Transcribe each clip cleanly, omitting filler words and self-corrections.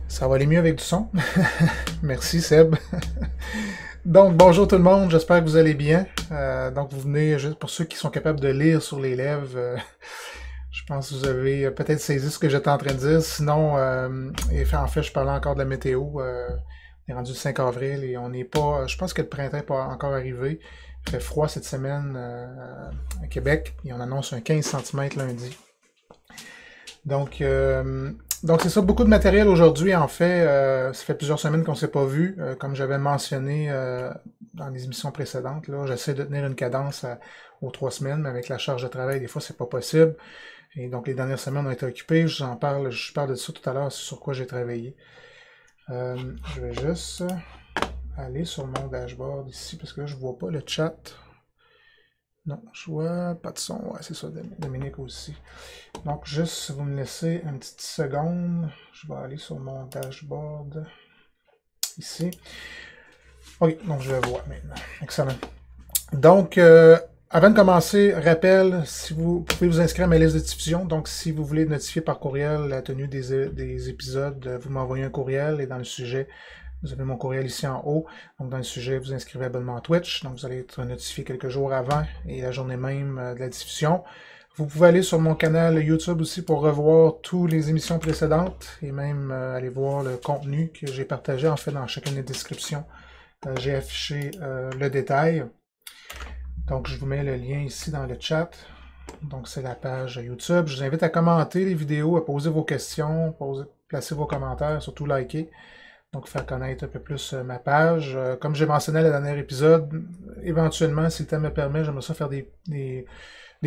Ça va aller mieux avec du son. Merci Seb. Donc bonjour tout le monde, j'espère que vous allez bien. Donc vous venez, juste pour ceux qui sont capables de lire sur les lèvres, je pense que vous avez peut-être saisi ce que j'étais en train de dire. Sinon, en fait, je parlais encore de la météo. On est rendu le 5 avril et on n'est pas. Je pense que le printemps n'est pas encore arrivé. Il fait froid cette semaine à Québec et on annonce un 15 cm lundi. Donc, c'est ça, beaucoup de matériel aujourd'hui. En fait, ça fait plusieurs semaines qu'on ne s'est pas vu. Comme j'avais mentionné dans les émissions précédentes, là, j'essaie de tenir une cadence aux 3 semaines, mais avec la charge de travail, des fois, c'est pas possible. Et donc, les dernières semaines ont été occupées. Je parle de ça tout à l'heure, sur quoi j'ai travaillé. Je vais juste aller sur mon dashboard ici, parce que là, je vois pas le chat. Non, je vois pas de son. Ouais, c'est ça, Dominique aussi. Donc, juste, si vous me laissez une petite seconde, je vais aller sur mon dashboard ici. Ok, donc je le vois maintenant. Excellent. Donc, avant de commencer, rappel, si vous pouvez vous inscrire à ma liste de diffusion. Donc, si vous voulez notifier par courriel la tenue des épisodes, vous m'envoyez un courriel et dans le sujet, vous avez mon courriel ici en haut. Donc, dans le sujet, vous inscrivez abonnement à Twitch. Donc, vous allez être notifié quelques jours avant et la journée même de la diffusion. Vous pouvez aller sur mon canal YouTube aussi pour revoir toutes les émissions précédentes et même aller voir le contenu que j'ai partagé en fait dans chacune des descriptions. J'ai affiché le détail. Donc, je vous mets le lien ici dans le chat. Donc, c'est la page YouTube. Je vous invite à commenter les vidéos, à poser vos questions, placer vos commentaires, surtout liker. Donc, faire connaître un peu plus ma page. Comme j'ai mentionné à le dernier épisode, éventuellement, si le temps me permet, j'aimerais ça faire des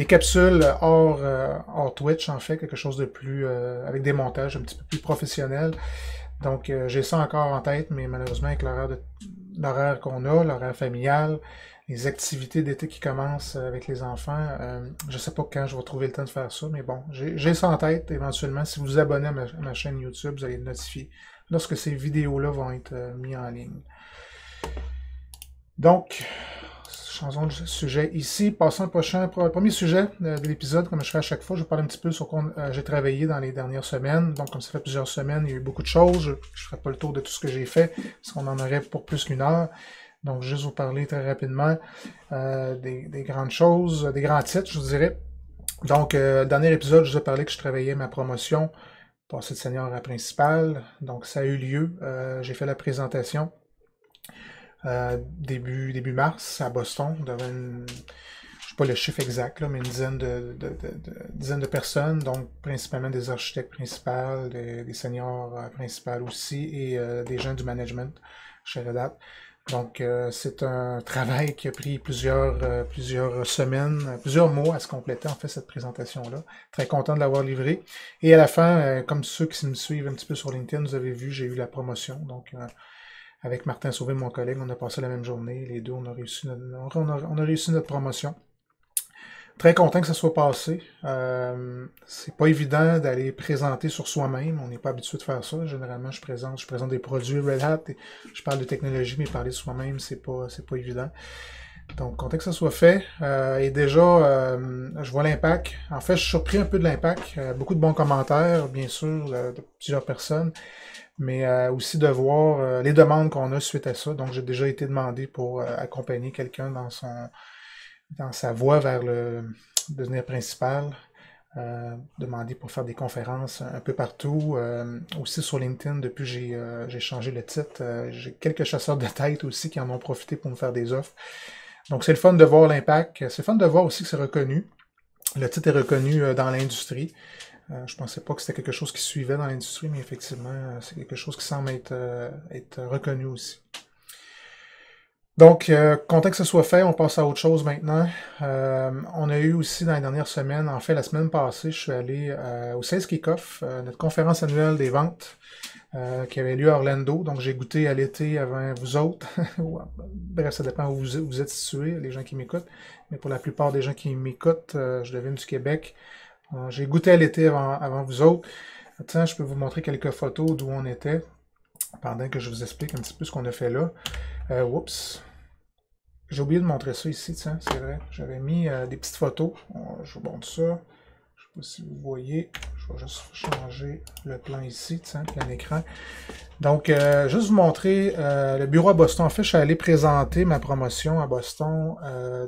capsules hors Twitch, en fait, quelque chose de plus, avec des montages un petit peu plus professionnels. Donc, j'ai ça encore en tête, mais malheureusement, avec l'horaire qu'on a, l'horaire familial, les activités d'été qui commencent avec les enfants, je sais pas quand je vais trouver le temps de faire ça, mais bon, j'ai ça en tête. Éventuellement, si vous vous abonnez à ma chaîne YouTube, vous allez être notifié lorsque ces vidéos-là vont être mises en ligne. Donc, changeons de sujet ici. Passons au premier sujet de l'épisode, comme je fais à chaque fois. Je vais parler un petit peu sur quoi j'ai travaillé dans les dernières semaines. Donc, comme ça fait plusieurs semaines, il y a eu beaucoup de choses. Je ne ferai pas le tour de tout ce que j'ai fait, parce qu'on en aurait pour plus qu'1 heure. Donc, juste vous parler très rapidement des grandes choses, des grands titres, je vous dirais. Donc, dernier épisode, je vous ai parlé que je travaillais ma promotion, passé de senior à principal. Donc, ça a eu lieu. J'ai fait la présentation début mars à Boston, devant je sais pas le chiffre exact, là, mais une dizaine de personnes, donc principalement des architectes principaux, des seniors principaux aussi, et des gens du management chez Red Hat. Donc, c'est un travail qui a pris plusieurs semaines, plusieurs mois à se compléter, en fait, cette présentation-là. Très content de l'avoir livrée. Et à la fin, comme ceux qui me suivent un petit peu sur LinkedIn, vous avez vu, j'ai eu la promotion. Donc, avec Martin Sauvé, mon collègue, on a passé la même journée. Les deux, on a réussi notre promotion. Très content que ça soit passé. C'est pas évident d'aller présenter sur soi-même. On n'est pas habitué de faire ça. Généralement, je présente des produits Red Hat. Et je parle de technologie, mais parler de soi-même, c'est pas évident. Donc, content que ça soit fait. Et déjà, je vois l'impact. En fait, je suis surpris un peu de l'impact. Beaucoup de bons commentaires, bien sûr, de plusieurs personnes. Mais aussi de voir les demandes qu'on a suite à ça. Donc, j'ai déjà été demandé pour accompagner quelqu'un dans sa voie vers le devenir principal. Demandé pour faire des conférences un peu partout. Aussi sur LinkedIn, depuis j'ai changé le titre. J'ai quelques chasseurs de tête aussi qui en ont profité pour me faire des offres. Donc, c'est le fun de voir l'impact. C'est le fun de voir aussi que c'est reconnu. Le titre est reconnu dans l'industrie. Je pensais pas que c'était quelque chose qui suivait dans l'industrie, mais effectivement, c'est quelque chose qui semble être reconnu aussi. Donc, content que ce soit fait, on passe à autre chose maintenant. On a eu aussi dans les dernières semaines, en fait la semaine passée, je suis allé au Sales Kickoff, notre conférence annuelle des ventes qui avait lieu à Orlando. Donc, j'ai goûté à l'été avant vous autres. Bref, ça dépend où vous êtes situés, les gens qui m'écoutent. Mais pour la plupart des gens qui m'écoutent, je deviens du Québec. J'ai goûté à l'été avant vous autres. Tiens, je peux vous montrer quelques photos d'où on était pendant que je vous explique un petit peu ce qu'on a fait là. Oups. J'ai oublié de montrer ça ici, tiens, c'est vrai. J'avais mis des petites photos. Je vous montre ça. Je ne sais pas si vous voyez. Je Je vais juste changer le plan ici, tiens, plein écran. Donc, juste vous montrer le bureau à Boston. En fait, je suis allé présenter ma promotion à Boston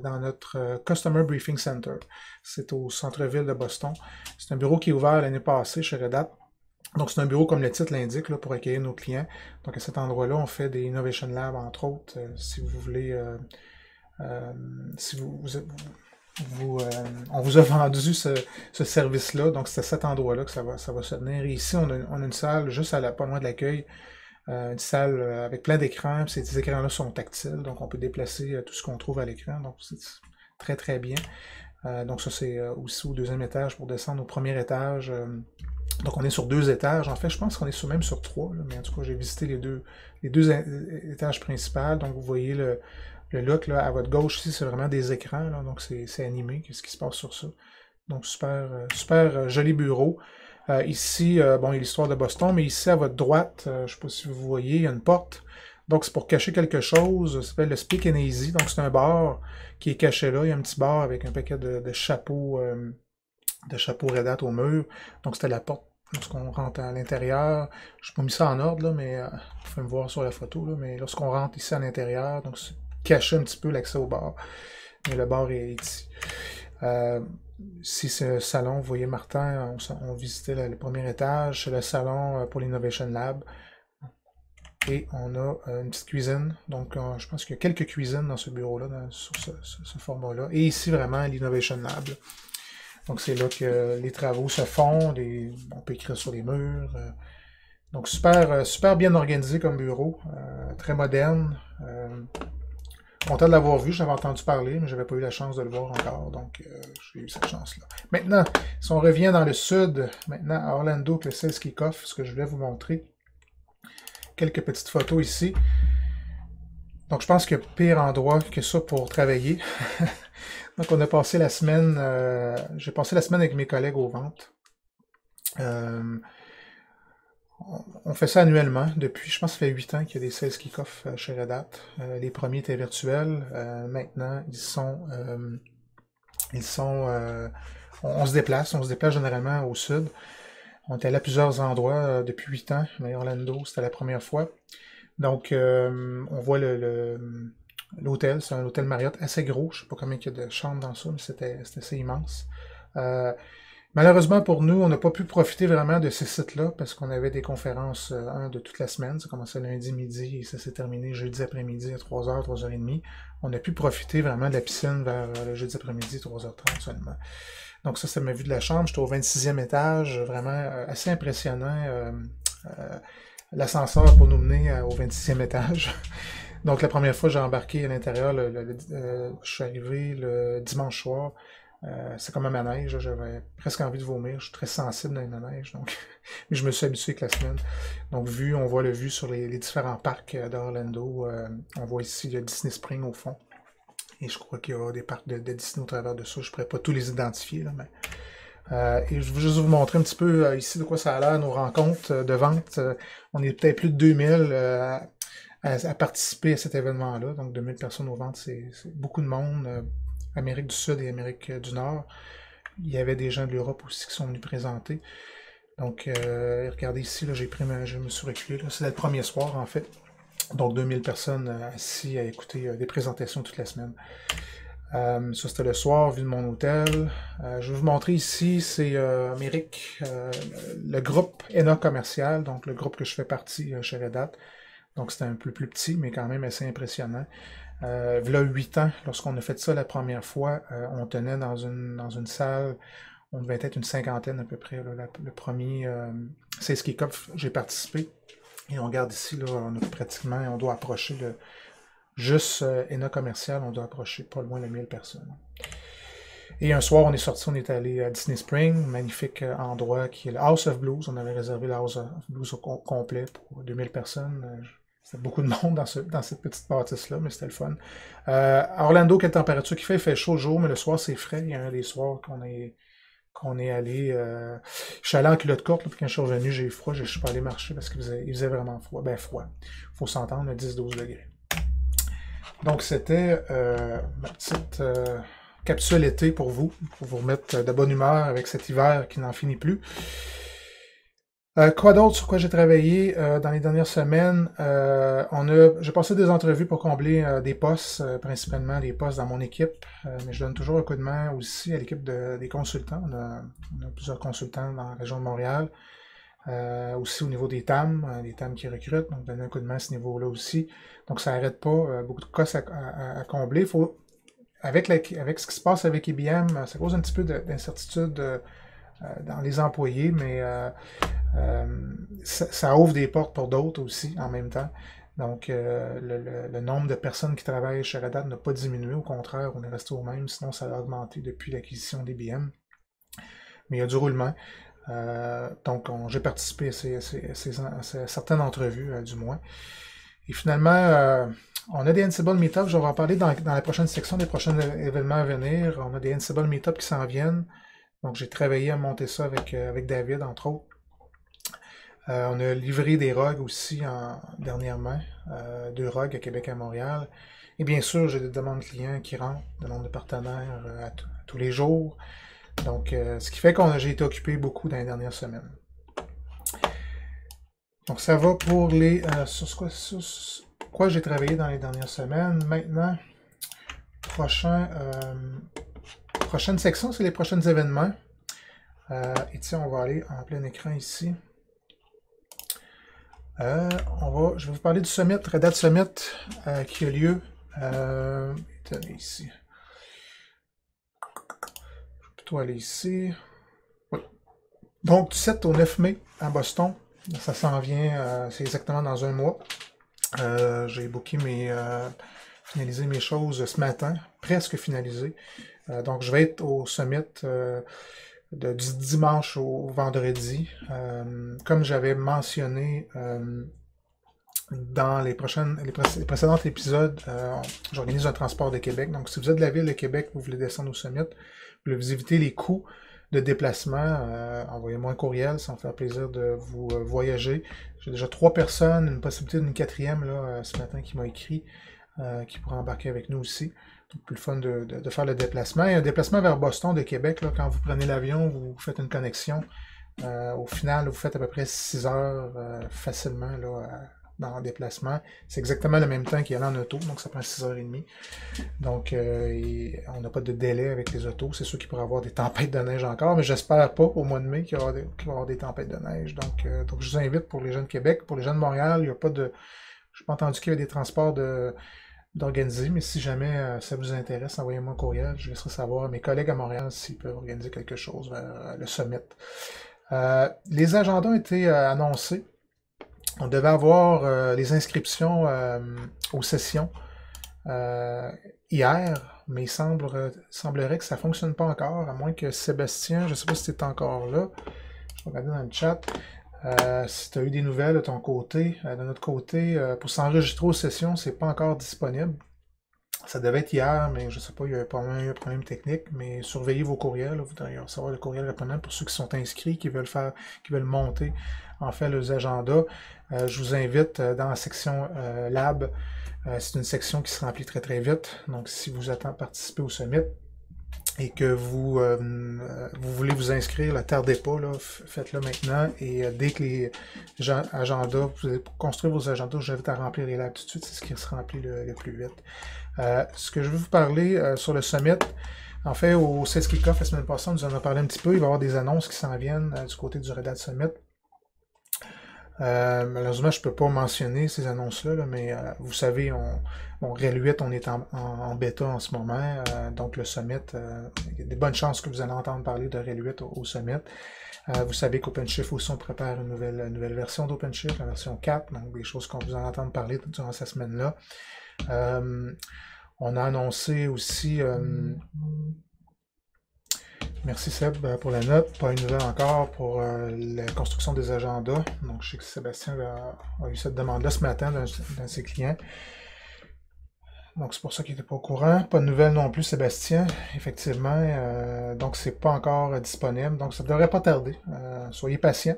dans notre Customer Briefing Center. C'est au centre-ville de Boston. C'est un bureau qui est ouvert l'année passée chez Red Hat. Donc, c'est un bureau, comme le titre l'indique, pour accueillir nos clients. Donc, à cet endroit-là, on fait des Innovation Labs, entre autres, si vous voulez... si on vous a vendu ce service-là, donc c'est à cet endroit-là que ça va se tenir. Et ici, on a une salle juste pas loin de l'accueil, une salle avec plein d'écrans. Ces écrans-là sont tactiles, donc on peut déplacer tout ce qu'on trouve à l'écran, donc c'est très très bien. Donc ça, c'est aussi au deuxième étage pour descendre au premier étage. Donc on est sur 2 étages. En fait, je pense qu'on est même sur 3, là, mais en tout cas, j'ai visité les deux étages principaux. Donc vous voyez le look là, à votre gauche ici, c'est vraiment des écrans, là, donc c'est animé, qu'est-ce qui se passe sur ça. Donc super joli bureau. Ici, bon, il y a l'histoire de Boston, mais ici à votre droite, je ne sais pas si vous voyez, il y a une porte. Donc c'est pour cacher quelque chose, ça s'appelle le Speak and Easy, donc c'est un bar qui est caché là. Il y a un petit bar avec un paquet de chapeaux Red Hat au mur. Donc c'était la porte lorsqu'on rentre à l'intérieur. Je n'ai pas mis ça en ordre, là, mais vous pouvez me voir sur la photo, là, mais lorsqu'on rentre ici à l'intérieur, donc c'est cacher un petit peu l'accès au bar. Mais le bar est ici. Ici, c'est le salon. Vous voyez, Martin, on visitait le premier étage. C'est le salon pour l'Innovation Lab. Et on a une petite cuisine. Donc, je pense qu'il y a quelques cuisines dans ce bureau-là, sur ce format-là. Et ici, vraiment, l'Innovation Lab. Donc, c'est là que les travaux se font. On peut écrire sur les murs. Donc, super bien organisé comme bureau. Très moderne. Content de l'avoir vu, j'avais entendu parler, mais je n'avais pas eu la chance de le voir encore, donc j'ai eu cette chance-là. Maintenant, si on revient dans le sud, maintenant à Orlando, le Sales Kickoff, ce que je voulais vous montrer, quelques petites photos ici. Donc je pense qu'il y a pire endroit que ça pour travailler. Donc on a passé la semaine, j'ai passé la semaine avec mes collègues aux ventes. On fait ça annuellement. Depuis, je pense que ça fait 8 ans qu'il y a des sales kick-off chez Red Hat. Les premiers étaient virtuels. Maintenant, on se déplace. On se déplace généralement au sud. On est allé à plusieurs endroits depuis 8 ans. Mais Orlando, c'était la première fois. Donc, on voit l'hôtel. C'est un hôtel Marriott assez gros. Je ne sais pas combien il y a de chambres dans ça, mais c'était assez immense. Malheureusement pour nous, on n'a pas pu profiter vraiment de ces sites-là parce qu'on avait des conférences de toute la semaine. Ça commençait lundi midi et ça s'est terminé jeudi après-midi à 3h, 3h30. On a pu profiter vraiment de la piscine vers le jeudi après-midi, 3h30 seulement. Donc ça m'a vu de la chambre. J'étais au 26e étage, vraiment assez impressionnant. L'ascenseur pour nous mener au 26e étage. Donc la première fois, j'ai embarqué à l'intérieur, je suis arrivé le dimanche soir. C'est comme un manège, j'avais presque envie de vomir, je suis très sensible dans les manèges, donc mais je me suis habitué avec la semaine. Donc on voit le vue sur les différents parcs d'Orlando. On voit ici le Disney Spring au fond. Et je crois qu'il y a des parcs de Disney au travers de ça. Je ne pourrais pas tous les identifier, là, mais et je veux juste vous montrer un petit peu ici de quoi ça a l'air, nos rencontres de vente. On est peut-être plus de 2000 à participer à cet événement-là. Donc 2000 personnes aux ventes, c'est beaucoup de monde. Amérique du Sud et Amérique du Nord. Il y avait des gens de l'Europe aussi qui sont venus présenter. Donc, regardez ici, là, je me suis reculé. C'est le premier soir, en fait. Donc, 2000 personnes assis à écouter des présentations toute la semaine. Ça, c'était le soir, vu de mon hôtel. Je vais vous montrer ici, c'est Amérique, le groupe ENA commercial, donc le groupe que je fais partie chez Red Hat. Donc, c'était un peu plus petit, mais quand même assez impressionnant. Là, 8 ans, lorsqu'on a fait ça la première fois, on tenait dans une salle, on devait être une cinquantaine à peu près. Là, le premier Sales Kickoff, j'ai participé. Et on regarde ici, là, on doit approcher juste ENA commercial, on doit approcher pas loin de 1000 personnes. Et un soir, on est sorti, on est allé à Disney Spring, magnifique endroit qui est le House of Blues. On avait réservé le House of Blues au complet pour 2000 personnes. C'était beaucoup de monde dans cette petite bâtisse-là, mais c'était le fun. À Orlando, quelle température qu'il fait? Il fait chaud le jour, mais le soir, c'est frais. Il y a un des soirs qu'on est allé... je suis allé en culotte courte, puis quand je suis revenu, j'ai eu froid. Je suis pas allé marcher parce qu'il faisait vraiment froid. Ben, froid. Il faut s'entendre, à 10-12 degrés. Donc, c'était ma petite capsule été pour vous remettre de bonne humeur avec cet hiver qui n'en finit plus. Quoi d'autre sur quoi j'ai travaillé dans les dernières semaines? J'ai passé des entrevues pour combler des postes, principalement des postes dans mon équipe, mais je donne toujours un coup de main aussi à l'équipe des consultants. On a plusieurs consultants dans la région de Montréal, aussi au niveau des TAM qui recrutent, donc donner un coup de main à ce niveau-là aussi. Donc ça n'arrête pas, beaucoup de postes à combler. Avec ce qui se passe avec IBM, ça cause un petit peu d'incertitude dans les employés, mais ça ouvre des portes pour d'autres aussi en même temps. Donc, le nombre de personnes qui travaillent chez Red Hat n'a pas diminué. Au contraire, on est resté au même. Sinon, ça a augmenté depuis l'acquisition d'IBM. Mais il y a du roulement. Donc, j'ai participé à certaines entrevues, du moins. Et finalement, on a des Ansible Meetup. Je vais en parler dans la prochaine section des prochains événements à venir. On a des Ansible Meetup qui s'en viennent. Donc, j'ai travaillé à monter ça avec David, entre autres. On a livré des ROG aussi dernièrement, 2 ROG à Québec et à Montréal. Et bien sûr, j'ai des demandes clients qui rentrent, des demandes de partenaires tous les jours. Donc, ce qui fait que j'ai été occupé beaucoup dans les dernières semaines. Donc, ça va pour sur quoi j'ai travaillé dans les dernières semaines. Maintenant, prochaine section, c'est les prochains événements. Et tiens, on va aller en plein écran ici. Je vais vous parler du Summit, Red Hat Summit, qui a lieu. Tenez ici. Je vais plutôt aller ici. Oui. Donc, du 7 au 9 mai à Boston. Ça s'en vient, c'est exactement dans un mois. J'ai finalisé mes choses ce matin, presque finalisé. Donc, je vais être au Summit du dimanche au vendredi. Comme j'avais mentionné dans les précédents épisodes, j'organise un transport de Québec. Donc, si vous êtes de la ville de Québec, vous voulez descendre au Summit, vous voulez vous éviter les coûts de déplacement, envoyez-moi un courriel, ça me fait plaisir de vous voyager. J'ai déjà 3 personnes, une possibilité d'une 4e là, ce matin qui m'a écrit, qui pourra embarquer avec nous aussi. Donc, plus le fun de faire le déplacement. Et un déplacement vers Boston de Québec, là, quand vous prenez l'avion, vous faites une connexion. Au final, vous faites à peu près 6 heures facilement là, dans le déplacement. C'est exactement le même temps qu'il y a en auto, donc ça prend 6h30. Donc, on n'a pas de délai avec les autos. C'est sûr qu'il pourrait y avoir des tempêtes de neige encore, mais j'espère pas au mois de mai qu'il va y avoir des tempêtes de neige. Donc, je vous invite pour les gens de Québec. Pour les gens de Montréal, il n'y a pas de... Je n'ai pas entendu qu'il y avait des transports d'organiser, mais si jamais ça vous intéresse, envoyez-moi un courriel, je laisserai savoir à mes collègues à Montréal s'ils peuvent organiser quelque chose vers le Summit. Les agendas ont été annoncés. On devait avoir les inscriptions aux sessions hier, mais il semblerait que ça ne fonctionne pas encore, à moins que Sébastien, je ne sais pas si tu es encore là, je vais regarder dans le chat. Si tu as eu des nouvelles de ton côté, de notre côté, pour s'enregistrer aux sessions, c'est pas encore disponible. Ça devait être hier, mais je sais pas, il y a probablement eu un problème technique, mais surveillez vos courriels, vous devriez recevoir le courriel répondant pour ceux qui sont inscrits, qui veulent monter, en fait, les agendas. Je vous invite dans la section Lab. C'est une section qui se remplit très très vite. Donc, si vous attendez participer au Summit, et que vous voulez vous inscrire, ne tardez pas, faites-le maintenant. Et dès que les agendas, vous allez construire vos agendas, je vous invite à remplir les labs tout de suite, c'est ce qui se remplit le plus vite. Ce que je veux vous parler sur le Summit, en fait, au CES Kickoff la semaine passée, on nous en a parlé un petit peu, il va y avoir des annonces qui s'en viennent du côté du Red Hat Summit. Malheureusement, je ne peux pas mentionner ces annonces-là, mais vous savez, RHEL 8, on est en bêta en ce moment, donc le Summit, il y a des bonnes chances que vous allez entendre parler de RHEL 8 au Summit. Vous savez qu'OpenShift aussi, on prépare une nouvelle version d'OpenShift, la version 4, donc des choses qu'on vous en entendre parler durant cette semaine-là. On a annoncé aussi... Merci Seb pour la note. Pas une nouvelle encore pour la construction des agendas. Donc je sais que Sébastien a eu cette demande-là ce matin d'un de ses clients. Donc c'est pour ça qu'il n'était pas au courant. Pas de nouvelles non plus, Sébastien, effectivement. Donc c'est pas encore disponible. Donc ça ne devrait pas tarder. Soyez patients,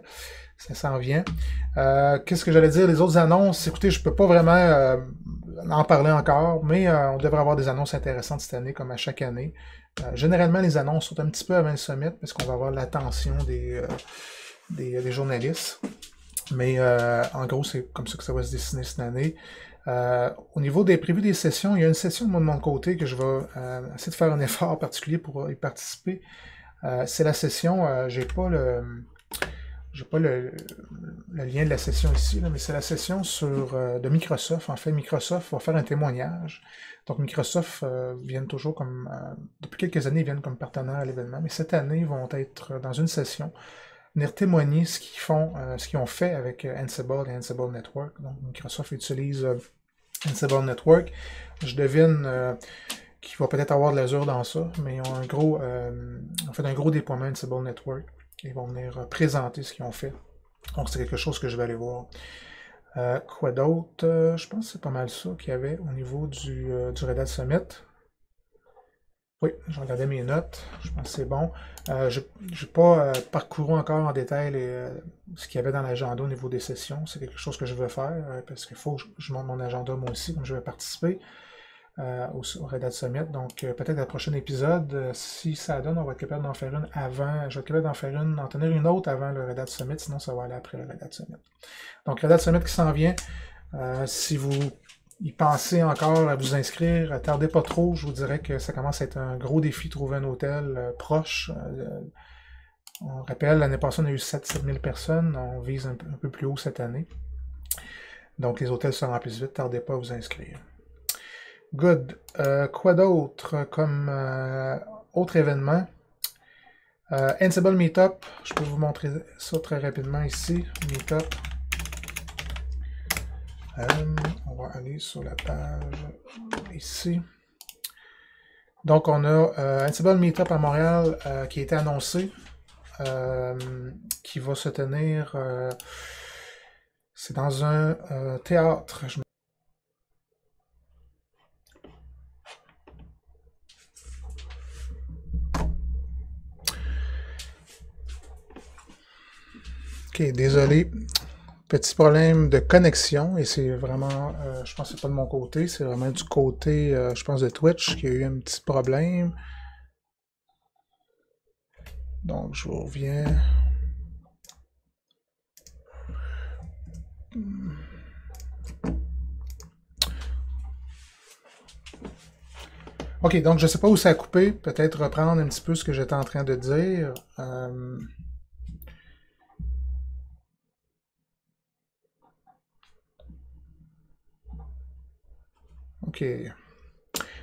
ça s'en vient. Qu'est-ce que j'allais dire? Les autres annonces, écoutez, je peux pas vraiment en parler encore, mais on devrait avoir des annonces intéressantes cette année, comme à chaque année. Généralement, les annonces sont un petit peu avant le summit, parce qu'on va avoir l'attention des journalistes. Mais en gros, c'est comme ça que ça va se dessiner cette année. Au niveau des prévus des sessions, il y a une session de mon côté que je vais essayer de faire un effort particulier pour y participer. C'est la session, j'ai pas le lien de la session ici, là, mais c'est la session de Microsoft. En fait, Microsoft va faire un témoignage. Donc Microsoft viennent toujours depuis quelques années, ils viennent comme partenaire à l'événement, mais cette année, ils vont être dans une session venir témoigner ce qu'ils ont fait avec Ansible et Ansible Network. Donc, Microsoft utilise Ansible Network. Je devine qu'il va peut-être avoir de l'Azure dans ça, mais ils ont fait un gros déploiement Ansible Network. Ils vont venir présenter ce qu'ils ont fait. Donc, c'est quelque chose que je vais aller voir. Quoi d'autre? Je pense que c'est pas mal ça qu'il y avait au niveau du Red Hat Summit. Oui, je regardais mes notes. Je pense que c'est bon. Je n'ai pas parcouru encore en détail ce qu'il y avait dans l'agenda au niveau des sessions. C'est quelque chose que je veux faire parce qu'il faut que je monte mon agenda moi aussi, comme je vais participer au Red Hat Summit. Donc, peut-être à le prochain épisode, si ça donne, on va être capable d'en faire une avant. Je vais être capable d'en tenir une autre avant le Red Hat Summit, sinon ça va aller après le Red Hat Summit. Donc, Red Hat Summit qui s'en vient. Si vous y pensez encore à vous inscrire, tardez pas trop, je vous dirais que ça commence à être un gros défi de trouver un hôtel proche. On rappelle, l'année passée, on a eu 7 000 personnes, on vise un peu plus haut cette année. Donc les hôtels se remplissent vite, tardez pas à vous inscrire. Good. Quoi d'autre comme autre événement? Ansible Meetup, je peux vous montrer ça très rapidement ici. Meetup. On va aller sur la page ici. Donc, on a Ansible Meetup à Montréal qui a été annoncé, qui va se tenir. C'est dans un théâtre. Ok, désolé. Petit problème de connexion, et c'est vraiment, je pense que c'est pas de mon côté, c'est vraiment du côté, je pense, de Twitch qui a eu un petit problème. Donc, je vous reviens. Ok, donc je sais pas où ça a coupé, peut-être reprendre un petit peu ce que j'étais en train de dire. Ok.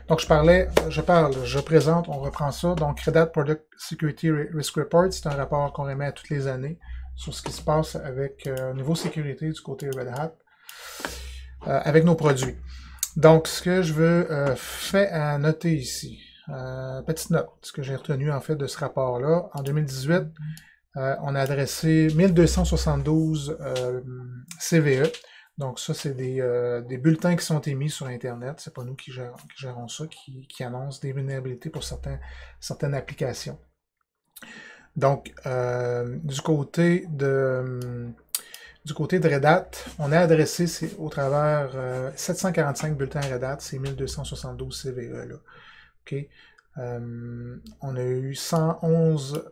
Donc, je présente, on reprend ça. Donc, Red Hat Product Security Risk Report, c'est un rapport qu'on remet à toutes les années sur ce qui se passe avec niveau sécurité du côté Red Hat, avec nos produits. Donc, ce que je veux faire à noter ici, petite note, ce que j'ai retenu en fait de ce rapport-là, en 2018, on a adressé 1272 CVE. Donc ça, c'est des bulletins qui sont émis sur Internet. C'est pas nous qui gérons ça, qui annoncent des vulnérabilités pour certaines applications. Donc, du côté de Red Hat, on a adressé au travers 745 bulletins Red Hat, c'est 1272 CVE là. Okay. On a eu 111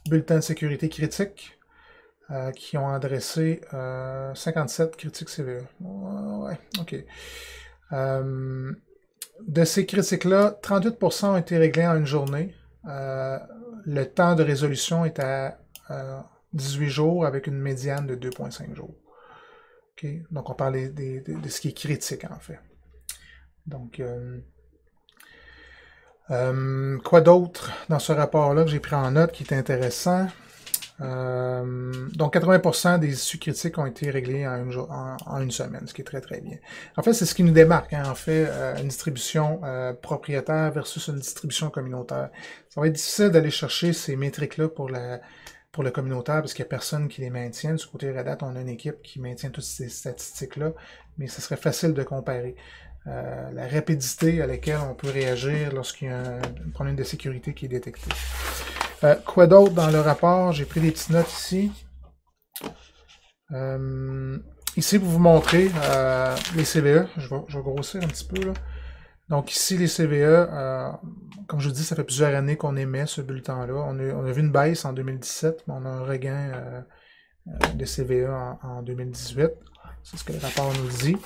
bulletins de sécurité critiques qui ont adressé 57 critiques CVE. Ouais, ok. De ces critiques-là, 38% ont été réglés en une journée. Le temps de résolution est à 18 jours avec une médiane de 2,5 jours. Okay? Donc, on parle de ce qui est critique, en fait. Donc, quoi d'autre dans ce rapport-là que j'ai pris en note qui est intéressant? Donc 80% des issues critiques ont été réglées en une semaine, ce qui est très très bien. En fait, c'est ce qui nous démarque, hein, en fait, une distribution propriétaire versus une distribution communautaire. Ça va être difficile d'aller chercher ces métriques-là pour le communautaire parce qu'il n'y a personne qui les maintient. Du côté Red Hat, on a une équipe qui maintient toutes ces statistiques-là, mais ce serait facile de comparer. la rapidité à laquelle on peut réagir lorsqu'il y a un problème de sécurité qui est détecté. Quoi d'autre dans le rapport? J'ai pris des petites notes ici. Ici, pour vous montrer les CVE, je vais grossir un petit peu là. Donc ici, les CVE, comme je vous dis, ça fait plusieurs années qu'on émet ce bulletin-là. On a vu une baisse en 2017, mais on a un regain de CVE en 2018. C'est ce que le rapport nous dit.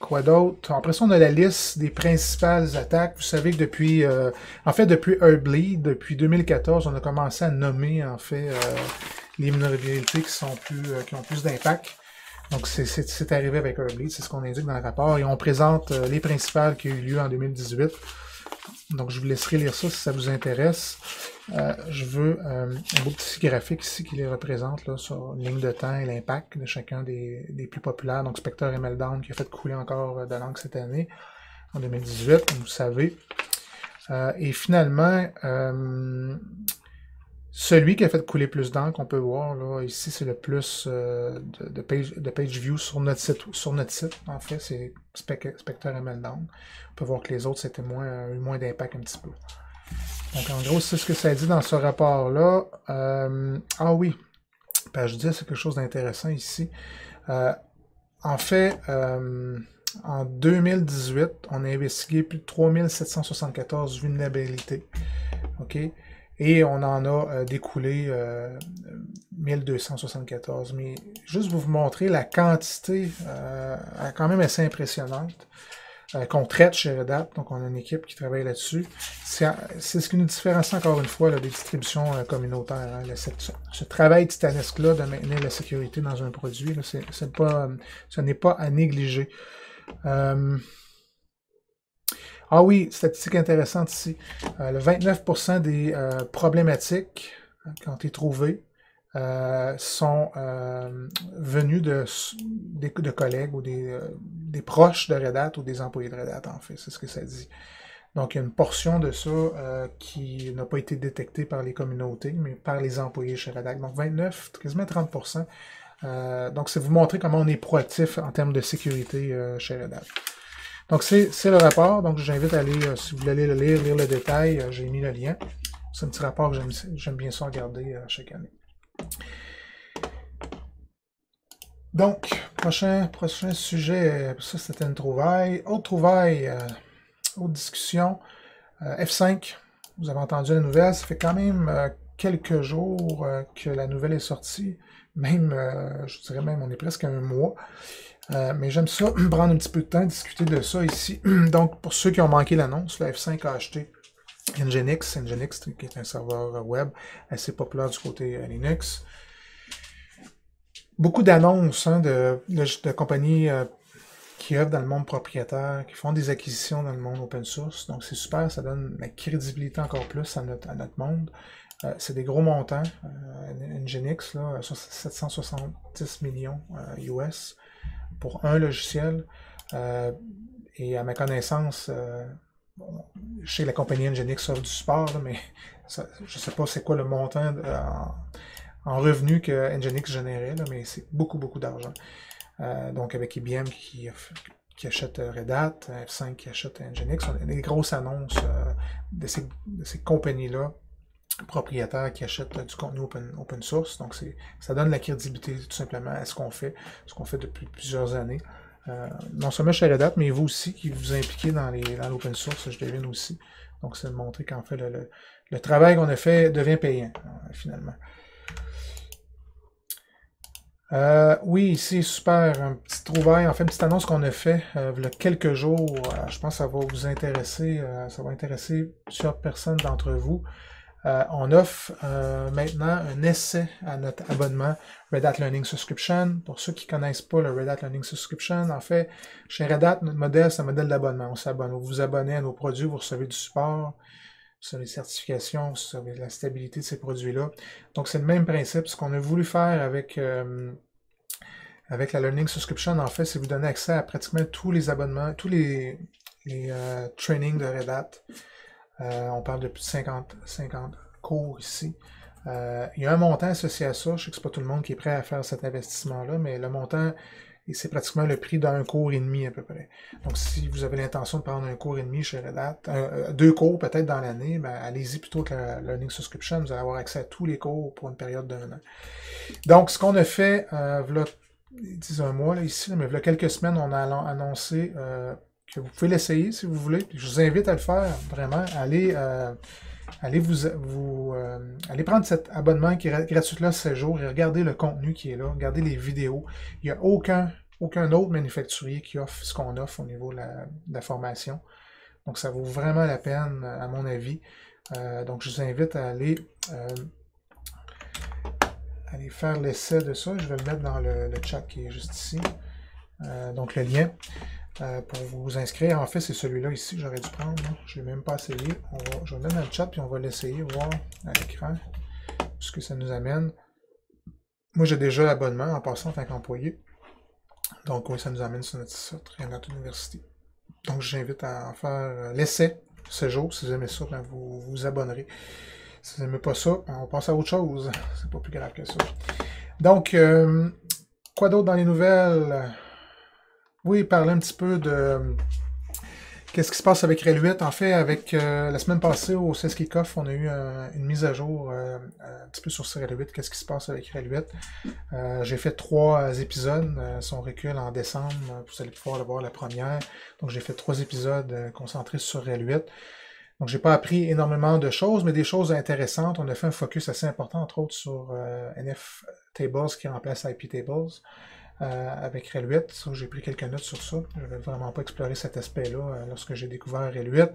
Quoi d'autre? Après ça, on a la liste des principales attaques. Vous savez que depuis Heartbleed, depuis 2014, on a commencé à nommer en fait les vulnérabilités qui ont plus d'impact. Donc c'est arrivé avec Heartbleed, c'est ce qu'on indique dans le rapport. Et on présente les principales qui ont eu lieu en 2018. Donc je vous laisserai lire ça si ça vous intéresse. Je veux un beau petit graphique ici qui les représente là, sur une ligne de temps et l'impact de chacun des plus populaires. Donc Spectre et Meltdown qui a fait couler encore de l'encre cette année, en 2018, comme vous savez. Et finalement, celui qui a fait couler plus d'encre, on peut voir là, ici, c'est le plus de page views sur notre site. En fait, c'est Spectre et Meltdown. On peut voir que les autres, c'était eu moins d'impact un petit peu. Donc, en gros, c'est ce que ça dit dans ce rapport-là. Ah oui, page 10, c'est quelque chose d'intéressant ici. En fait, en 2018, on a investigué plus de 3774 vulnérabilités. OK? Et on en a découlé 1274. Mais juste pour vous montrer la quantité quand même assez impressionnante qu'on traite chez Red Hat. Donc on a une équipe qui travaille là-dessus. C'est ce qui nous différencie encore une fois là, des distributions communautaires. Hein. Ce travail titanesque-là de maintenir la sécurité dans un produit, là, ce n'est pas à négliger. Ah oui, statistique intéressante ici. Le 29% des problématiques qui ont été trouvées sont venus de collègues ou des proches de Red Hat ou des employés de Red Hat, en fait. C'est ce que ça dit. Donc, il y a une portion de ça qui n'a pas été détectée par les communautés, mais par les employés chez Red Hat. Donc, 29, quasiment 30%. Donc, c'est vous montrer comment on est proactif en termes de sécurité chez Red Hat. Donc, c'est le rapport. Donc, j'invite à aller, si vous voulez aller le lire le détail, j'ai mis le lien. C'est un petit rapport que j'aime bien ça regarder chaque année. Donc, prochain sujet, ça c'était une trouvaille. Autre trouvaille, autre discussion. F5, vous avez entendu la nouvelle, ça fait quand même quelques jours que la nouvelle est sortie. Même, je dirais même, on est presque à un mois. Mais j'aime ça, prendre un petit peu de temps, discuter de ça ici. Donc, pour ceux qui ont manqué l'annonce, la F5 a acheté Nginx, qui est un serveur web assez populaire du côté Linux. Beaucoup d'annonces hein, de compagnies qui œuvrent dans le monde propriétaire, qui font des acquisitions dans le monde open source. Donc, c'est super, ça donne la crédibilité encore plus à notre monde. C'est des gros montants. Nginx, là, 770 millions US pour un logiciel. Et à ma connaissance, je sais que la compagnie Nginx offre du support, là, mais ça, je ne sais pas c'est quoi le montant en revenus que Nginx générait, là, mais c'est beaucoup, beaucoup d'argent. Donc avec IBM qui achète Red Hat, F5 qui achète Nginx, on a des grosses annonces de ces compagnies-là propriétaires qui achètent du contenu open source. Donc ça donne la crédibilité tout simplement à ce qu'on fait depuis plusieurs années. Non seulement chez Red Hat, mais vous aussi qui vous impliquez dans l'open source, je devine aussi. Donc c'est de montrer qu'en fait le travail qu'on a fait devient payant finalement. Oui, ici, super, un petit trouvaille, en fait, une petite annonce qu'on a fait il y a quelques jours. Je pense que ça va vous intéresser, ça va intéresser plusieurs personnes d'entre vous. On offre maintenant un essai à notre abonnement Red Hat Learning Subscription. Pour ceux qui ne connaissent pas le Red Hat Learning Subscription, en fait, chez Red Hat, notre modèle, c'est un modèle d'abonnement. On s'abonne. Vous vous abonnez à nos produits, vous recevez du support, sur les certifications, sur la stabilité de ces produits-là. Donc, c'est le même principe. Ce qu'on a voulu faire avec la Learning Subscription, en fait, c'est vous donner accès à pratiquement tous les abonnements, tous les trainings de Red Hat. On parle de plus de 50 cours ici. Il y a un montant associé à ça. Je sais que ce n'est pas tout le monde qui est prêt à faire cet investissement-là, mais le montant et c'est pratiquement le prix d'un cours et demi à peu près. Donc si vous avez l'intention de prendre un cours et demi chez Red Hat, 2 cours peut-être dans l'année, ben, allez-y plutôt que la Learning Subscription, vous allez avoir accès à tous les cours pour une période d'1 an. Donc ce qu'on a fait, voilà, disons un mois là, ici, là, mais voilà quelques semaines, on a annoncé que vous pouvez l'essayer si vous voulez. Je vous invite à le faire, vraiment. Allez prendre cet abonnement qui est gratuit là 16 jours et regardez le contenu qui est là, regardez les vidéos. Il n'y a aucun autre manufacturier qui offre ce qu'on offre au niveau de la formation. Donc ça vaut vraiment la peine, à mon avis. Donc je vous invite à aller faire l'essai de ça. Je vais le mettre dans le chat qui est juste ici. Donc le lien. Pour vous inscrire, en fait, c'est celui-là ici, j'aurais dû prendre. Je ne l'ai même pas essayé. Je vais le mettre dans le chat, puis on va l'essayer, voir à l'écran ce que ça nous amène. Moi, j'ai déjà l'abonnement en passant en tant qu'employé. Donc, oui, ça nous amène sur notre site Red Hat University. Donc, j'invite à en faire l'essai ce jour. Si vous aimez ça, ben, vous vous abonnerez. Si vous n'aimez pas ça, ben, on passe à autre chose. C'est pas plus grave que ça. Donc, quoi d'autre dans les nouvelles? Oui, parler un petit peu de qu'est-ce qui se passe avec RHEL 8. En fait, avec la semaine passée au CES Kickoff, on a eu une mise à jour un petit peu sur RHEL 8. Qu'est-ce qui se passe avec RHEL 8? J'ai fait 3 épisodes. Son recul en décembre, vous allez pouvoir le voir la première. Donc j'ai fait 3 épisodes concentrés sur RHEL 8. Donc j'ai pas appris énormément de choses, mais des choses intéressantes. On a fait un focus assez important, entre autres, sur NF Tables qui remplace IP Tables. Avec RHEL 8. J'ai pris quelques notes sur ça. Je n'avais vraiment pas exploré cet aspect-là lorsque j'ai découvert RHEL 8.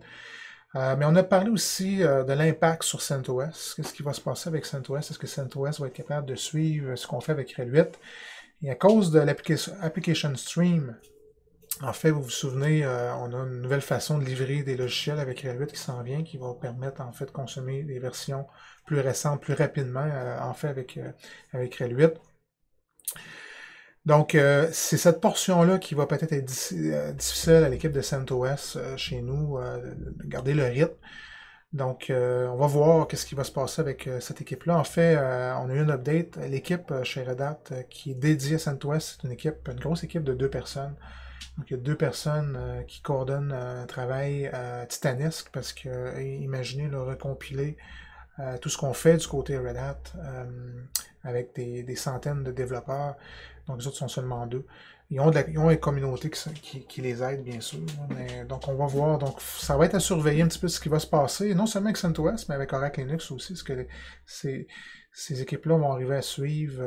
Mais on a parlé aussi de l'impact sur CentOS. Qu'est-ce qui va se passer avec CentOS? Est-ce que CentOS va être capable de suivre ce qu'on fait avec RHEL 8? Et à cause de l'application stream, en fait, vous vous souvenez, on a une nouvelle façon de livrer des logiciels avec RHEL 8 qui s'en vient, qui va permettre en fait de consommer des versions plus récentes, plus rapidement, en fait avec RHEL 8. Donc, c'est cette portion-là qui va peut-être être difficile à l'équipe de CentOS chez nous, de garder le rythme. Donc, on va voir qu'est-ce qui va se passer avec cette équipe-là. En fait, on a eu une update. L'équipe chez Red Hat qui est dédiée à CentOS, c'est une grosse équipe de 2 personnes. Donc, il y a 2 personnes qui coordonnent un travail titanesque parce que, imaginez, le recompiler tout ce qu'on fait du côté Red Hat avec des centaines de développeurs. Donc, les autres sont seulement 2. Ils ont une communauté qui les aide, bien sûr. Mais, donc, on va voir. Donc, ça va être à surveiller un petit peu ce qui va se passer, non seulement avec CentOS, mais avec Oracle Linux aussi. Parce que ces équipes-là vont arriver à suivre.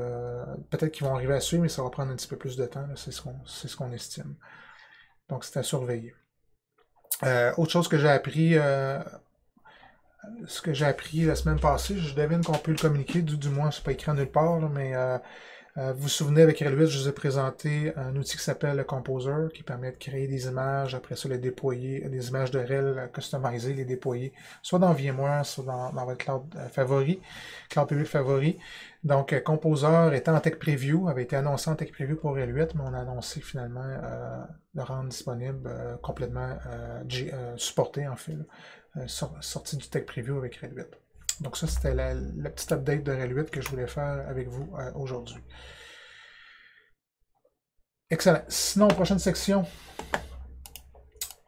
Peut-être qu'ils vont arriver à suivre, mais ça va prendre un petit peu plus de temps. C'est ce qu'on estime. Donc, c'est à surveiller. Autre chose que j'ai appris la semaine passée, je devine qu'on peut le communiquer, du moins c'est pas écrit nulle part, là, mais vous vous souvenez, avec RHEL 8, je vous ai présenté un outil qui s'appelle le Composer, qui permet de créer des images, après ça les déployer, des images de RHEL customisées, les déployer, soit dans VMware, soit dans votre cloud favori, cloud public favori. Donc Composer était en tech preview, avait été annoncé en tech preview pour RHEL 8, mais on a annoncé finalement le rendre disponible, complètement supporté en fait, sorti du tech preview avec RHEL 8. Donc ça, c'était la petite update de RHEL 8 que je voulais faire avec vous aujourd'hui. Excellent. Sinon, prochaine section,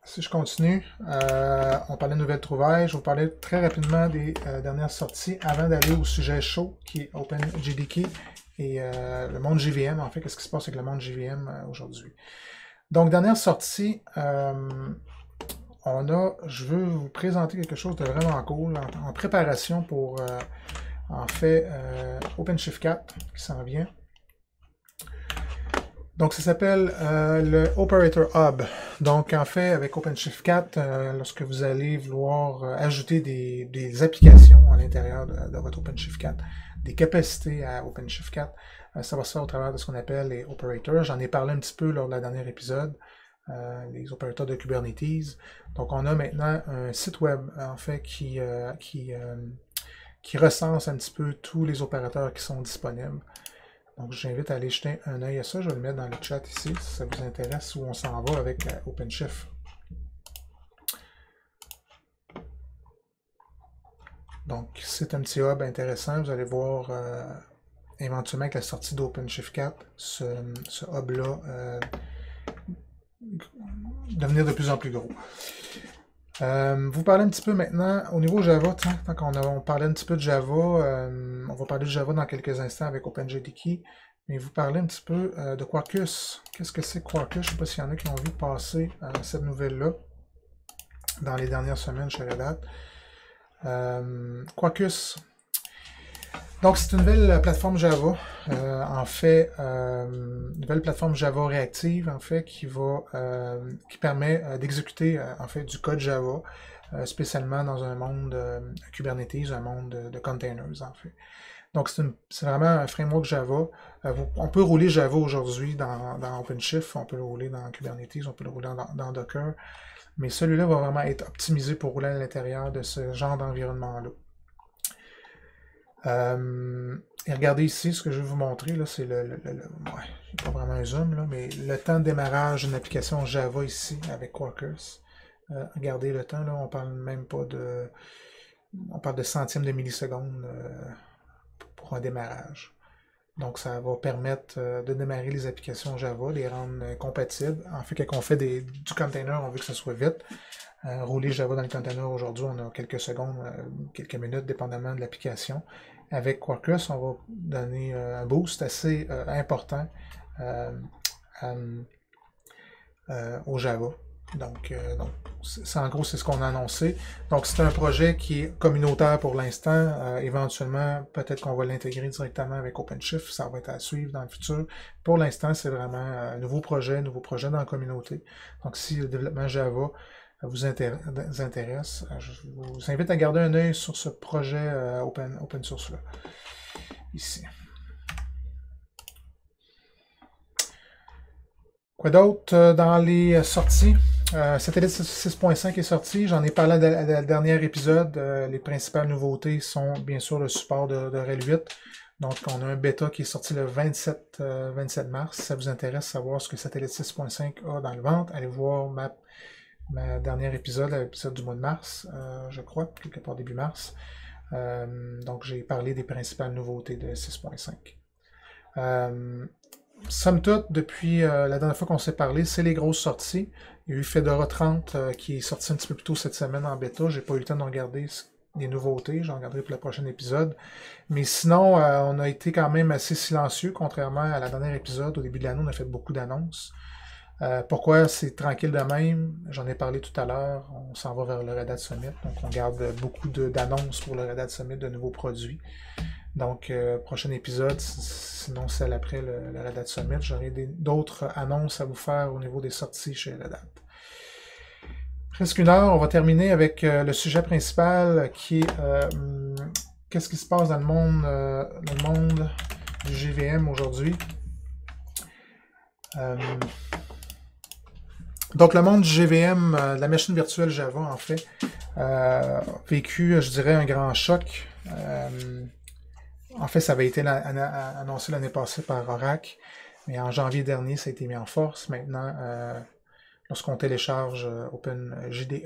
si je continue, on parlait de nouvelles trouvailles. Je vais vous parler très rapidement des dernières sorties avant d'aller au sujet chaud qui est OpenJDK et le monde JVM. En fait, qu'est-ce qui se passe avec le monde JVM aujourd'hui? Donc, dernière sortie, je veux vous présenter quelque chose de vraiment cool en préparation pour, en fait, OpenShift 4 qui s'en vient. Donc, ça s'appelle le Operator Hub. Donc, en fait, avec OpenShift 4, lorsque vous allez vouloir ajouter des applications à l'intérieur de votre OpenShift 4, des capacités à OpenShift 4, ça va se faire au travers de ce qu'on appelle les operators. J'en ai parlé un petit peu lors de la dernière épisode. Les opérateurs de Kubernetes. Donc, on a maintenant un site web, en fait, qui recense un petit peu tous les opérateurs qui sont disponibles. Donc, j'invite à aller jeter un œil à ça. Je vais le mettre dans le chat ici, si ça vous intéresse, où on s'en va avec OpenShift. Donc, c'est un petit hub intéressant. Vous allez voir éventuellement avec la sortie d'OpenShift 4, ce hub-là devenir de plus en plus gros. Vous parlez un petit peu maintenant au niveau Java, tant qu'on parlait un petit peu de Java, on va parler de Java dans quelques instants avec OpenJDK, mais vous parlez un petit peu de Quarkus. Qu'est-ce que c'est Quarkus? Je ne sais pas s'il y en a qui ont vu passer cette nouvelle-là dans les dernières semaines chez Red Hat. Quarkus. Donc, c'est une nouvelle plateforme Java, en fait, une nouvelle plateforme Java réactive, en fait, qui permet d'exécuter, en fait, du code Java, spécialement dans un monde Kubernetes, un monde de containers, en fait. Donc, c'est vraiment un framework Java. On peut rouler Java aujourd'hui dans OpenShift, on peut le rouler dans Kubernetes, on peut le rouler dans Docker, mais celui-là va vraiment être optimisé pour rouler à l'intérieur de ce genre d'environnement-là. Et regardez ici, ce que je vais vous montrer, là, c'est pas vraiment un zoom, là, mais le temps de démarrage d'une application Java ici, avec Quarkus. Regardez le temps, là, on parle même pas de... On parle de centièmes de millisecondes pour un démarrage. Donc, ça va permettre de démarrer les applications Java, les rendre compatibles. En fait, quand on fait du container, on veut que ça soit vite. Rouler Java dans le container aujourd'hui, on a quelques secondes, quelques minutes, dépendamment de l'application. Avec Quarkus, on va donner un boost assez important au Java. Donc en gros, c'est ce qu'on a annoncé. Donc, c'est un projet qui est communautaire pour l'instant. Éventuellement, peut-être qu'on va l'intégrer directement avec OpenShift. Ça va être à suivre dans le futur. Pour l'instant, c'est vraiment un nouveau projet dans la communauté. Donc, si le développement Java vous intéresse, je vous invite à garder un œil sur ce projet open source-là. Ici. Quoi d'autre dans les sorties? Satellite 6.5 est sorti, j'en ai parlé dans le dernier épisode. Les principales nouveautés sont bien sûr le support de RHEL 8. Donc on a un bêta qui est sorti le 27 mars. Si ça vous intéresse de savoir ce que Satellite 6.5 a dans le ventre, allez voir ma dernier épisode, l'épisode du mois de mars, je crois, quelque part début mars. Donc j'ai parlé des principales nouveautés de 6.5. Somme toute, depuis la dernière fois qu'on s'est parlé, c'est les grosses sorties. Il y a eu Fedora 30 qui est sorti un petit peu plus tôt cette semaine en bêta. J'ai pas eu le temps de regarder les nouveautés. J'en regarderai pour le prochain épisode. Mais sinon, on a été quand même assez silencieux, contrairement à la dernière épisode. Au début de l'année, on a fait beaucoup d'annonces. Pourquoi c'est tranquille de même? J'en ai parlé tout à l'heure. On s'en va vers le Red Hat Summit. Donc, on garde beaucoup d'annonces pour le Red Hat Summit de nouveaux produits. Donc, prochain épisode, sinon celle après le Red Hat Summit, j'aurai d'autres annonces à vous faire au niveau des sorties chez Red Hat. Presque une heure, on va terminer avec le sujet principal qui est qu'est-ce qui se passe dans le monde du JVM aujourd'hui. Donc, le monde du JVM, de la machine virtuelle Java, en fait, vécu, je dirais, un grand choc. En fait, ça avait été annoncé l'année passée par Oracle, mais en janvier dernier, ça a été mis en force. Maintenant, lorsqu'on télécharge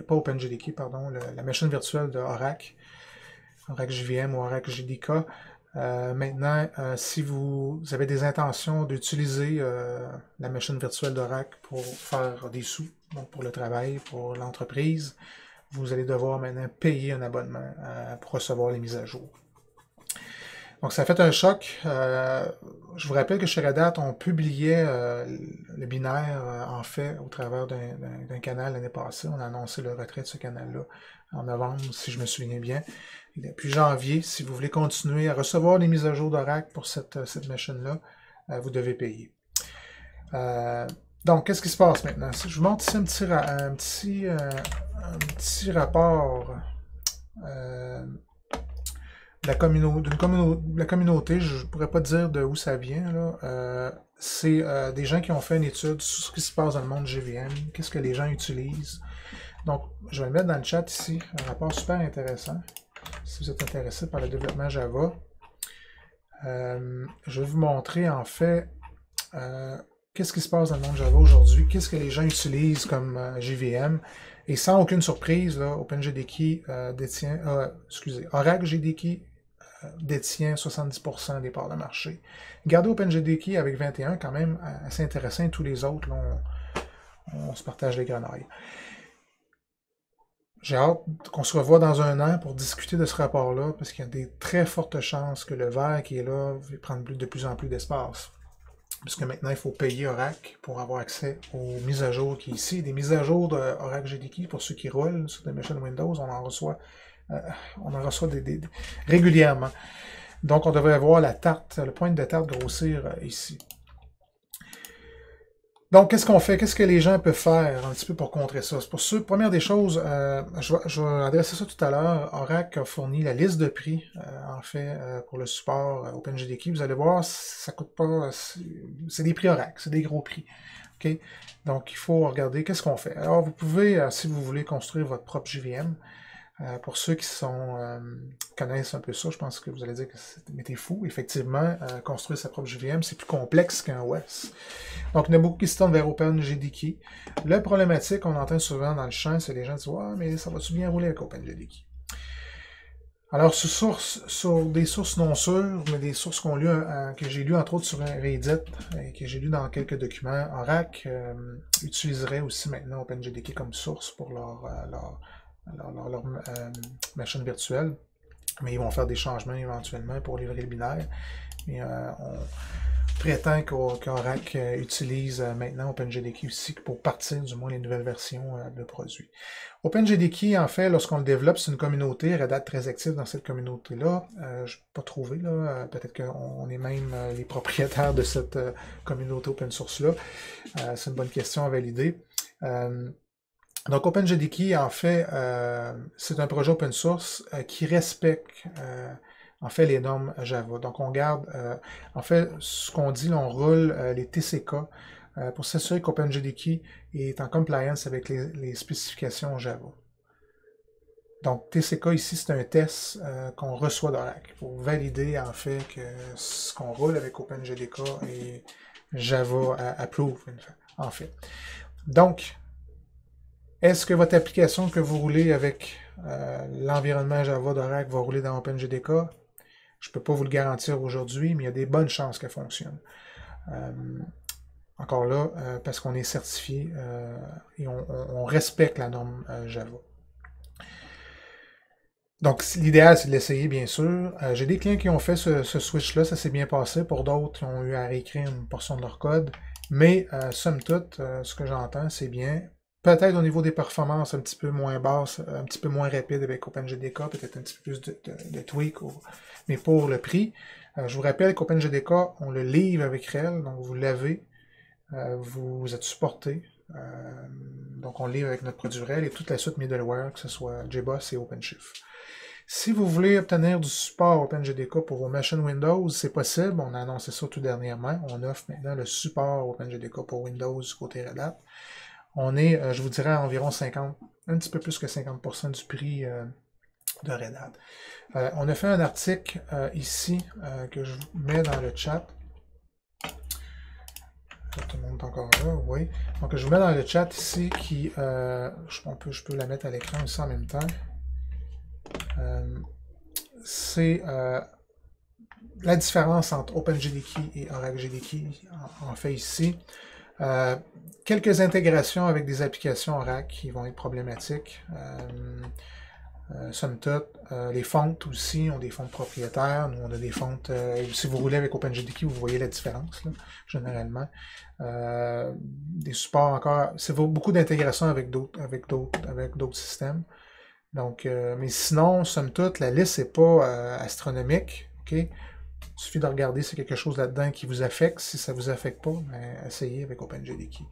pas OpenJDK, pardon, la machine virtuelle de Oracle JVM ou Oracle JDK, maintenant, si vous avez des intentions d'utiliser la machine virtuelle d'Oracle pour faire des sous, donc pour le travail, pour l'entreprise, vous allez devoir maintenant payer un abonnement pour recevoir les mises à jour. Donc, ça a fait un choc. Je vous rappelle que chez Red Hat, on publiait le binaire, en fait, au travers d'un canal l'année passée. On a annoncé le retrait de ce canal-là en novembre, si je me souviens bien. Et depuis janvier, si vous voulez continuer à recevoir les mises à jour d'Oracle pour cette machine-là, vous devez payer. Donc, qu'est-ce qui se passe maintenant? Je vous montre ici un petit rapport de la communauté, je ne pourrais pas dire de où ça vient. C'est des gens qui ont fait une étude sur ce qui se passe dans le monde JVM, qu'est-ce que les gens utilisent. Donc, je vais le mettre dans le chat ici, un rapport super intéressant, si vous êtes intéressé par le développement Java. Je vais vous montrer en fait qu'est-ce qui se passe dans le monde Java aujourd'hui, qu'est-ce que les gens utilisent comme JVM. Et sans aucune surprise, là, OpenJDK détient, Oracle JDK détient 70% des parts de marché. Gardez OpenJDK avec 21, quand même assez intéressant. Tous les autres, là, on se partage les grenailles. J'ai hâte qu'on se revoie dans un an pour discuter de ce rapport-là, parce qu'il y a des très fortes chances que le vert qui est là va prendre de plus en plus d'espace. Puisque maintenant, il faut payer Oracle pour avoir accès aux mises à jour qui est ici. Des mises à jour d'Oracle GDK, pour ceux qui roulent sur des machines Windows, on en reçoit régulièrement. Donc, on devrait voir la tarte, le point de tarte grossir ici. Donc, qu'est-ce qu'on fait? Qu'est-ce que les gens peuvent faire un petit peu pour contrer ça? Pour ceux, première des choses, je vais adresser ça tout à l'heure. Oracle a fourni la liste de prix, en fait, pour le support OpenJDK. Vous allez voir, ça coûte pas... C'est des prix Oracle, c'est des gros prix. Okay? Donc, il faut regarder qu'est-ce qu'on fait. Alors, vous pouvez, si vous voulez construire votre propre JVM, pour ceux qui connaissent un peu ça, je pense que vous allez dire que t'es fou. Effectivement, construire sa propre JVM, c'est plus complexe qu'un OS. Donc, il y en a beaucoup qui se tournent vers OpenJDK. La problématique qu'on entend souvent dans le champ, c'est les gens qui disent « Ouais, mais ça va-tu bien rouler avec OpenJDK? » Alors, sur des sources non sûres, mais des sources que j'ai lues entre autres sur un Reddit et que j'ai lues dans quelques documents, Oracle utiliserait aussi maintenant OpenJDK comme source pour leur machine virtuelle, mais ils vont faire des changements éventuellement pour livrer le binaire. Mais on prétend qu'Oracle utilise maintenant OpenJDK aussi pour partir du moins les nouvelles versions de produits. OpenJDK, en fait, lorsqu'on le développe, c'est une communauté, Red Hat très active dans cette communauté-là. Je n'ai pas trouvé, là. Peut-être qu'on est même les propriétaires de cette communauté open source-là. C'est une bonne question à valider. Donc, OpenJDK, en fait, c'est un projet open source qui respecte, en fait, les normes Java. Donc, on garde, en fait, ce qu'on dit, là, on roule les TCK pour s'assurer qu'OpenJDK est en compliance avec les spécifications Java. Donc, TCK ici, c'est un test qu'on reçoit d'Oracle pour valider, en fait, que ce qu'on roule avec OpenJDK est Java approved, en fait. Donc, est-ce que votre application que vous roulez avec l'environnement Java d'Oracle va rouler dans OpenJDK? Je ne peux pas vous le garantir aujourd'hui, mais il y a des bonnes chances qu'elle fonctionne. Encore là, parce qu'on est certifié et on respecte la norme Java. Donc, l'idéal, c'est de l'essayer, bien sûr. J'ai des clients qui ont fait ce switch-là, ça s'est bien passé. Pour d'autres, ils ont eu à réécrire une portion de leur code. Mais, somme toute, ce que j'entends, c'est bien. Peut-être au niveau des performances un petit peu moins basses, un petit peu moins rapide avec OpenJDK, peut-être un petit peu plus de tweak, mais pour le prix. Je vous rappelle qu'OpenJDK, on le livre avec RHEL, donc vous l'avez, vous êtes supporté. Donc on le livre avec notre produit RHEL et toute la suite middleware, que ce soit JBoss et OpenShift. Si vous voulez obtenir du support OpenJDK pour vos machines Windows, c'est possible. On a annoncé ça tout dernièrement. On offre maintenant le support OpenJDK pour Windows côté Red Hat. On est, je vous dirais, à environ 50, un petit peu plus que 50% du prix de Red Hat. On a fait un article ici que je vous mets dans le chat. Tout le monde est encore là, oui. Donc je vous mets dans le chat ici qui, je peux la mettre à l'écran aussi en même temps. C'est la différence entre OpenJDK et Oracle JDK en fait ici. Quelques intégrations avec des applications Oracle qui vont être problématiques. Somme toute, les fontes aussi ont des fontes propriétaires. Nous, on a des fontes. Si vous roulez avec OpenJDK, vous voyez la différence, là, généralement. Des supports encore. C'est beaucoup d'intégration avec d'autres systèmes. Donc, mais sinon, somme toute, la liste n'est pas astronomique. Okay? Il suffit de regarder si quelque chose là-dedans qui vous affecte. Si ça ne vous affecte pas, ben, essayez avec OpenJDK.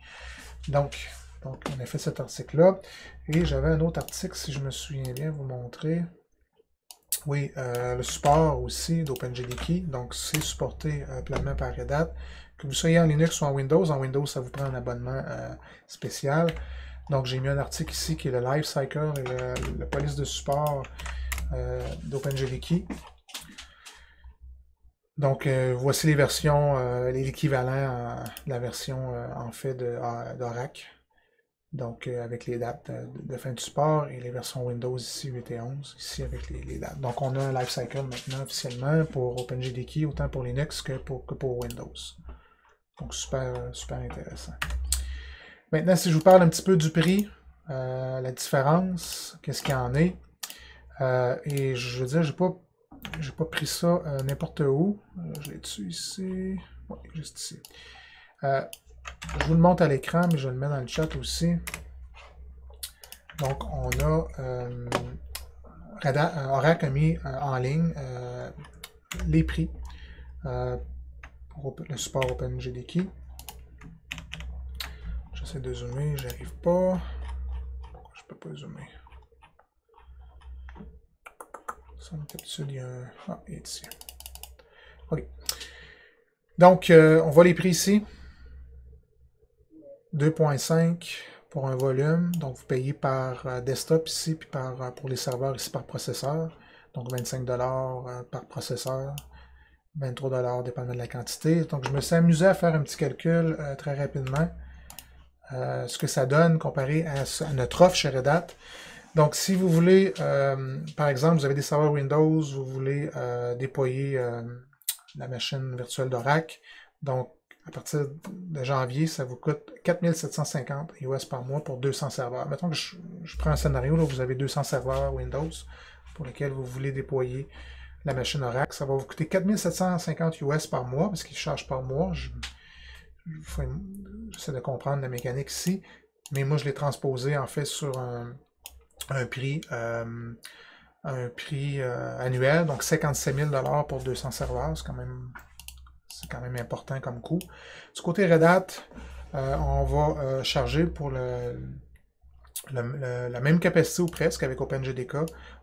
Donc, on a fait cet article-là. Et j'avais un autre article, si je me souviens bien, vous montrer. Oui, le support aussi d'OpenJDK. Donc, c'est supporté pleinement par Red Hat. Que vous soyez en Linux ou en Windows. En Windows, ça vous prend un abonnement spécial. Donc, j'ai mis un article ici qui est le Life Cycle et la police de support d'OpenJDK. Donc, voici les versions, l'équivalent de la version en fait d'Oracle. Donc, avec les dates de fin de support et les versions Windows ici, 8 et 11, ici avec les dates. Donc, on a un lifecycle maintenant officiellement pour OpenJDK, autant pour Linux que pour Windows. Donc, super intéressant. Maintenant, si je vous parle un petit peu du prix, la différence, qu'est-ce qu'il y en est. Et je veux dire, j'ai pas pris ça n'importe où. Je l'ai dessus ici. Oui, juste ici. Je vous le montre à l'écran, mais je le mets dans le chat aussi. Donc, on a Oracle a mis en ligne les prix pour le support OpenJDK. J'essaie de zoomer, j'arrive pas. Pourquoi je peux pas zoomer? Ça, d'habitude, il y a un... Ah, il est ici. OK. Donc, on voit les prix ici. 2.5 pour un volume. Donc, vous payez par desktop ici, puis pour les serveurs ici par processeur. Donc, 25 $ par processeur. 23 $ dépendamment de la quantité. Donc, je me suis amusé à faire un petit calcul très rapidement. Ce que ça donne comparé à notre offre chez Red Hat. Donc, si vous voulez, par exemple, vous avez des serveurs Windows, vous voulez déployer la machine virtuelle d'Oracle. Donc, à partir de janvier, ça vous coûte 4 750 US par mois pour 200 serveurs. Mettons que je prends un scénario, là, vous avez 200 serveurs Windows pour lesquels vous voulez déployer la machine Oracle. Ça va vous coûter 4 750 US par mois, parce qu'ils chargent par mois. J'essaie de comprendre la mécanique ici, mais moi, je l'ai transposé, en fait, sur un prix annuel, donc 57 000 $ pour 200 serveurs, c'est quand même important comme coût. Du côté Red Hat, on va charger pour la même capacité ou presque avec OpenJDK,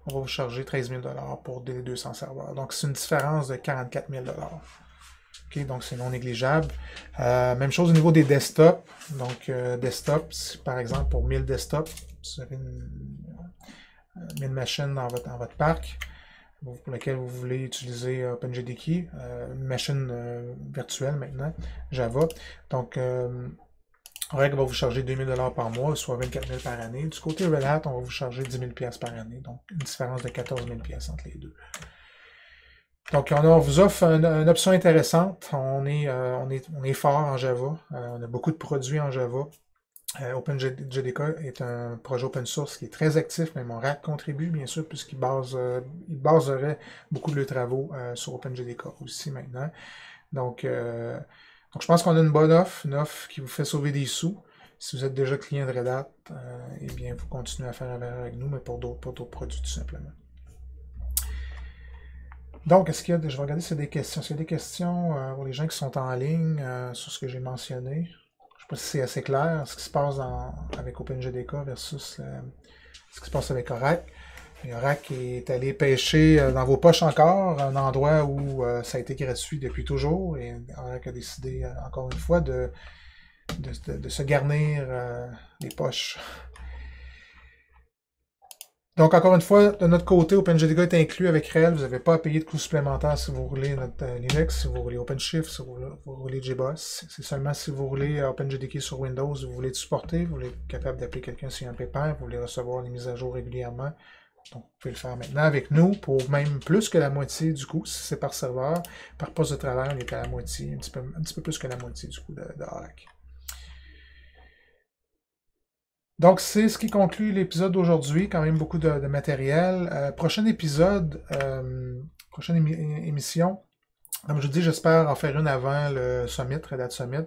on va vous charger 13 000 $ pour des 200 serveurs. Donc c'est une différence de 44 000 $. Okay, donc c'est non négligeable. Même chose au niveau des desktops. Donc desktop, par exemple pour 1000 desktops, vous avez 1000 machines dans votre parc pour lequel vous voulez utiliser OpenJDK, une machine virtuelle maintenant, Java. Donc Oracle va vous charger 2 000 $ par mois, soit 24 000 par année. Du côté Red Hat, on va vous charger 10 000 $ par année. Donc une différence de 14 000 $ entre les deux. Donc, on vous offre une option intéressante. On est fort en Java. On a beaucoup de produits en Java. OpenJDK est un projet open source qui est très actif, mais mon Oracle contribue, bien sûr, puisqu'il baserait beaucoup de leurs travaux sur OpenJDK aussi maintenant. Donc je pense qu'on a une bonne offre, une offre qui vous fait sauver des sous. Si vous êtes déjà client de Red Hat, eh bien, vous continuez à faire affaire avec nous, mais pour d'autres produits, tout simplement. Donc, est-ce qu'il y a, je vais regarder s'il y a des questions. S'il y a des questions pour les gens qui sont en ligne sur ce que j'ai mentionné. Je ne sais pas si c'est assez clair, ce qui se passe avec OpenJDK versus ce qui se passe avec Oracle. Et Oracle est allé pêcher dans vos poches encore, un endroit où ça a été gratuit depuis toujours. Et Oracle a décidé, encore une fois, de se garnir les poches. Donc, encore une fois, de notre côté, OpenJDK est inclus avec RHEL. Vous n'avez pas à payer de coûts supplémentaires si vous roulez notre Linux, si vous roulez OpenShift, si vous roulez JBoss. C'est seulement si vous roulez OpenJDK sur Windows, vous voulez être supporté, vous voulez être capable d'appeler quelqu'un s'il y a un pépin, vous voulez recevoir les mises à jour régulièrement. Donc, vous pouvez le faire maintenant avec nous pour même plus que la moitié du coût. Si c'est par serveur, par poste de travail, on est à la moitié, un petit peu plus que la moitié du coût de Oracle. Donc, c'est ce qui conclut l'épisode d'aujourd'hui. Quand même beaucoup de matériel. Prochain épisode, prochaine émission. Comme je vous dis, j'espère en faire une avant le Summit, Red Hat Summit.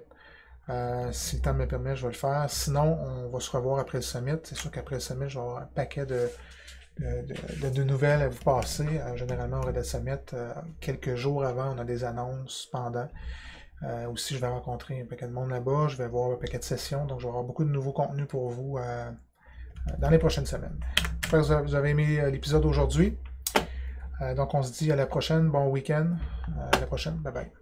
Si le temps me permet, je vais le faire. Sinon, on va se revoir après le Summit. C'est sûr qu'après le Summit, je vais avoir un paquet de nouvelles à vous passer. Généralement, au Red Hat Summit, quelques jours avant, on a des annonces pendant. Aussi, je vais rencontrer un paquet de monde là-bas, je vais voir un paquet de sessions, donc je vais avoir beaucoup de nouveaux contenus pour vous dans les prochaines semaines. J'espère que vous avez aimé l'épisode d'aujourd'hui. Donc, on se dit à la prochaine, bon week-end, à la prochaine, bye bye.